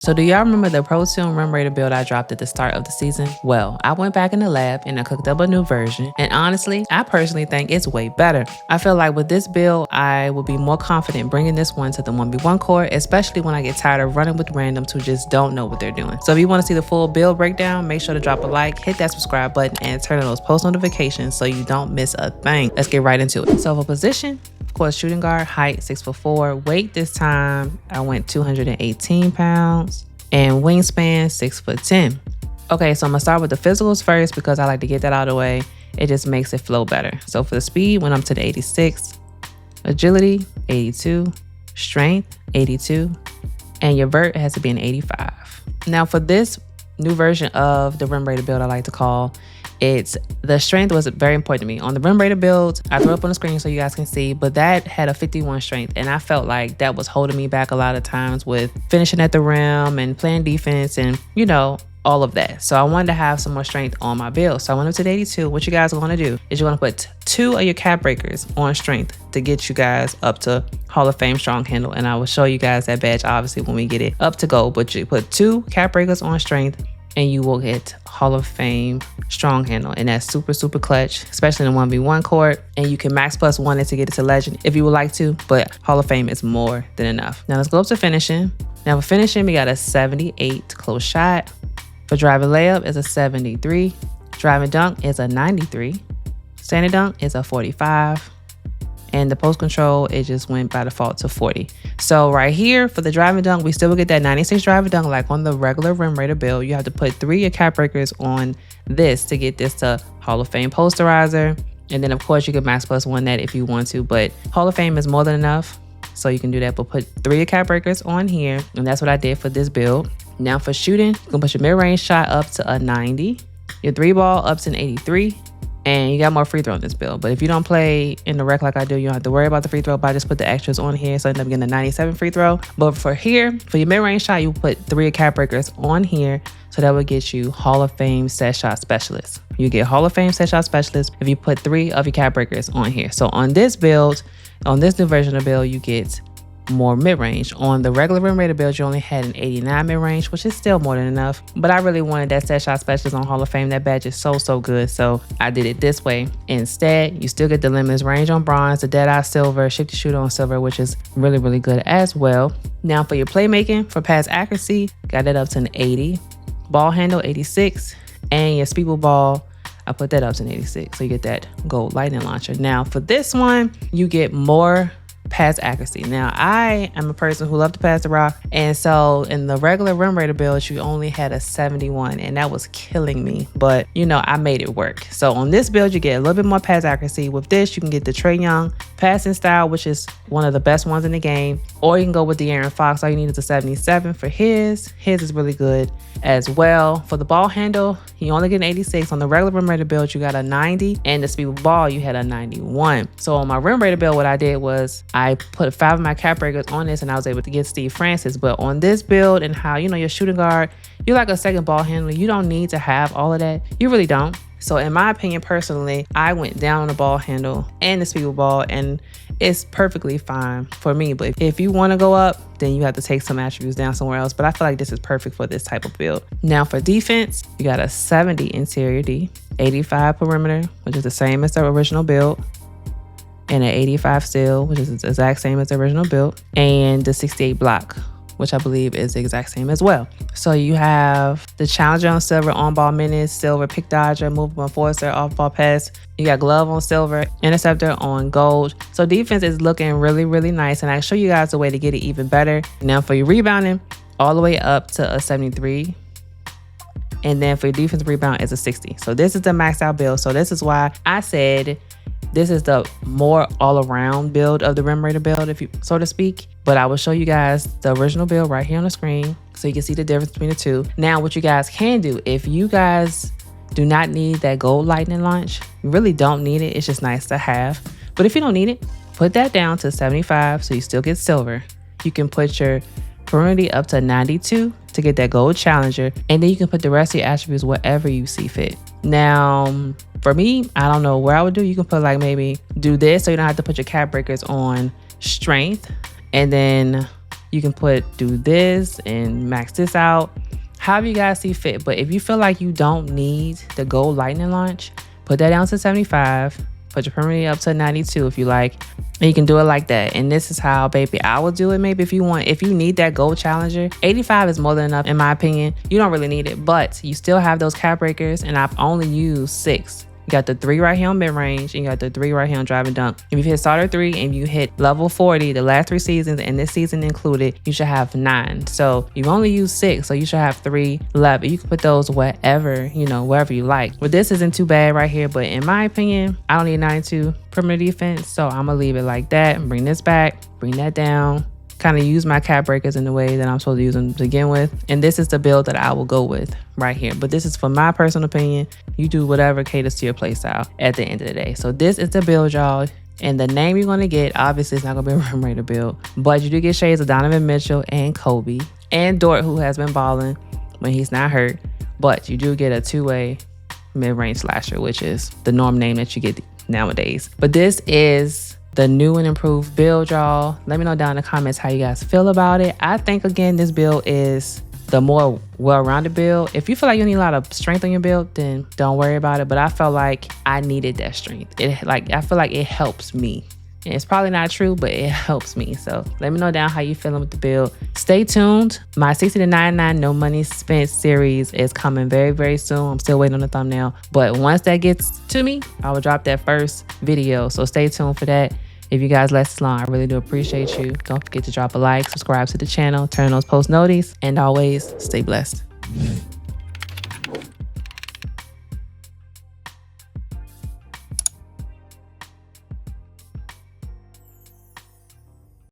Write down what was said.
So do y'all remember the Pro Tune rim raider build I dropped at the start of the season? Well, I went back in the lab and I cooked up a new version, and honestly, I personally think it's way better. I feel like with this build, I will be more confident bringing this one to the 1v1 court, especially when I get tired of running with randoms who just don't know what they're doing. So if you want to see the full build breakdown, make sure to drop a like, hit that subscribe button, and turn on those post notifications so you don't miss a thing. Let's get right into it. So for position, of course, shooting guard, height 6'4", weight this time I went 218 pounds, and wingspan 6'10". Okay, so I'm gonna start with the physicals first because I like to get that out of the way. It just makes it flow better. So for the speed, went up to the 86, agility 82, strength 82, and your vert has to be an 85. Now for this new version of the rim raider build, I like to call the strength was very important to me. On the rim raider build, I threw it up on the screen so you guys can see, but that had a 51 strength, and I felt like that was holding me back a lot of times with finishing at the rim and playing defense and, you know, all of that. So I wanted to have some more strength on my build. So I went up to the 82. What you guys are going to do is you're going to put 2 of your cap breakers on strength to get you guys up to Hall of Fame strong handle. And I will show you guys that badge obviously when we get it up to gold, but you put 2 cap breakers on strength and you will get Hall of Fame strong handle. And that's super, super clutch, especially in the 1v1 court. And you can max +1 it to get it to legend if you would like to, but Hall of Fame is more than enough. Now let's go up to finishing. Now for finishing, we got a 78 close shot. For driving layup is a 73. Driving dunk is a 93. Standing dunk is a 45. And the post control, it just went by default to 40. So right here for the driving dunk, we still will get that 96 driving dunk like on the regular rim raider build. You have to put 3 of your cap breakers on this to get this to Hall of Fame posterizer. And then of course you can max +1 that if you want to, but Hall of Fame is more than enough. So you can do that, but put 3 of your cap breakers on here. And that's what I did for this build. Now for shooting, you can put your mid-range shot up to a 90, your 3-ball up to an 83, and you got more free throw in this build. But if you don't play in the rec like I do, you don't have to worry about the free throw, but I just put the extras on here, so I end up getting a 97 free throw. But for here, for your mid-range shot, you put 3 of cap breakers on here, so that would get you Hall of Fame set shot specialist. You get Hall of Fame set shot specialist if you put 3 of your cap breakers on here. So on this build, on this new version of the build, you get more mid-range. On the regular rim raider build, you only had an 89 mid-range, which is still more than enough, but I really wanted that set shot specialist on Hall of Fame. That badge is so good, so I did it this way. Instead, you still get the limitless range on bronze, the dead-eye silver, shifty shooter on silver, which is really good as well. Now for your playmaking, for pass accuracy, got that up to an 80, ball handle 86, and your speedball ball, I put that up to an 86, so you get that gold lightning launcher. Now for this one, you get more pass accuracy. Now I am a person who loved to pass the rock, and so in the regular rim raider build you only had a 71, and that was killing me, but you know, I made it work. So on this build you get a little bit more pass accuracy. With this you can get the Trae Young passing style, which is one of the best ones in the game, or you can go with the Aaron Fox. All you need is a 77 for his is really good as well. For the ball handle, you only get an 86. On the regular rim raider build you got a 90, and the speed with ball you had a 91. So on my rim raider build, what I did was I put 5 of my cap breakers on this, and I was able to get Steve Francis. But on this build, and how, you know, your shooting guard, you're like a second ball handler, you don't need to have all of that. You really don't. So in my opinion, personally, I went down on the ball handle and the speed with ball, and it's perfectly fine for me. But if you want to go up, then you have to take some attributes down somewhere else. But I feel like this is perfect for this type of build. Now for defense, you got a 70 interior D, 85 perimeter, which is the same as the original build, and an 85 steal, which is the exact same as the original build, and the 68 block, which I believe is the exact same as well. So you have the challenger on silver, on ball minutes, silver, pick dodger, movable enforcer, off ball pass. You got glove on silver, interceptor on gold. So defense is looking really nice, and I'll show you guys a way to get it even better. Now for your rebounding, all the way up to a 73. And then for your defensive rebound is a 60. So this is the maxed out build. So this is why I said this is the more all-around build of the rim raider build, if you so to speak. But I will show you guys the original build right here on the screen so you can see the difference between the two. Now what you guys can do, if you guys do not need that gold lightning launch, you really don't need it, it's just nice to have. But if you don't need it, put that down to 75 so you still get silver. You can put your perimeter up to 92 to get that gold challenger, and then you can put the rest of your attributes wherever you see fit. Now for me, I don't know where I would do. You can put like maybe do this so you don't have to put your cap breakers on strength, and then You can do this and max this out, however you guys see fit. But if you feel like you don't need the gold lightning launch, put that down to 75. Put your permanent up to 92 if you like. And you can do it like that. And this is how, baby, I would do it. Maybe if you need that gold challenger, 85 is more than enough in my opinion. You don't really need it, but you still have those cap breakers, and I've only used 6. You got the 3 right here on mid-range, and you got the 3 right here on drive and dunk. If you hit starter 3 and you hit level 40, the last 3 seasons and this season included, you should have 9. So you've only used 6, so you should have 3 left. You can put those wherever you like. But this isn't too bad right here, but in my opinion, I don't need 92 perimeter defense, so I'm gonna leave it like that and bring this back, bring that down. Kind of use my cap breakers in the way that I'm supposed to use them to begin with. And this is the build that I will go with right here. But this is for my personal opinion. You do whatever caters to your play style at the end of the day. So this is the build, y'all. And the name you're going to get, obviously it's not going to be a rim raider build, but you do get shades of Donovan Mitchell and Kobe and Dort, who has been balling when he's not hurt. But you do get a 2-way mid-range slasher, which is the norm name that you get nowadays. But this is the new and improved build, y'all. Let me know down in the comments how you guys feel about it. I think, again, this build is the more well-rounded build. If you feel like you need a lot of strength on your build, then don't worry about it. But I felt like I needed that strength. I feel like it helps me. And it's probably not true, but it helps me. So let me know down how you feeling with the build. Stay tuned. My 60 to 99 No Money Spent series is coming very, very soon. I'm still waiting on the thumbnail. But once that gets to me, I will drop that first video. So stay tuned for that. If you guys last this long, I really do appreciate you. Don't forget to drop a like, subscribe to the channel, turn on those post notices, and always stay blessed.